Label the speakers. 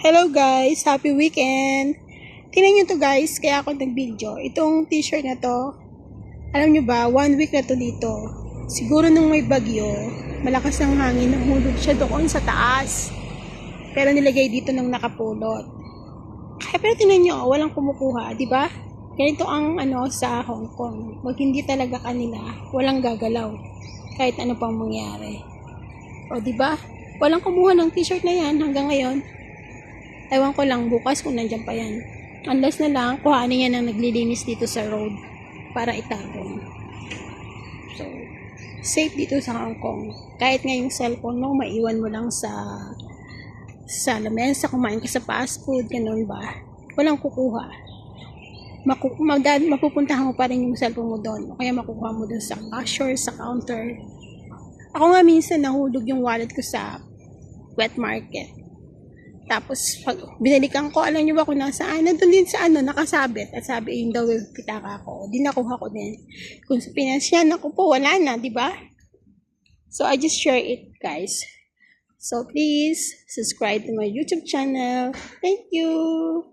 Speaker 1: Hello guys! Happy weekend! Tingnan nyo to guys, kaya ako nag-video. Itong t-shirt na to, alam nyo ba, 1 week na to dito. Siguro nung may bagyo, malakas ang hangin, nahulog siya doon sa taas. Pero nilagay dito ng nakapulot. Pero tingnan nyo, walang kumukuha, di ba? Ganito ang sa Hong Kong. Wag hindi talaga kanila, walang gagalaw. Kahit ano pang mangyari. O di ba? Walang kumuha ng t-shirt na yan hanggang ngayon. Ewan ko lang bukas kung nandiyan pa yan. Unless na lang, kuhanin yan ang naglilinis dito sa road para itapon. So, safe dito sa Hong Kong. Kahit ngayong cellphone mo, maiwan mo lang sa lamesa, kumain ka sa fast food, ganun ba? Walang kukuha. Mapupuntahan mo pa rin yung cellphone mo doon. O kaya makukuha mo doon sa cashier, sa counter. Ako nga minsan nahulog yung wallet ko sa wet market. Tapos, pag binalikan ko, alam nyo ba kung nasaan? Nandun din sa nakasabit. At sabi, yung daw yung pitaka ko. Di nakuha ko din. Kung sa pinansyan ako po, wala na, di ba? So, I just share it, guys. So, please, subscribe to my YouTube channel. Thank you!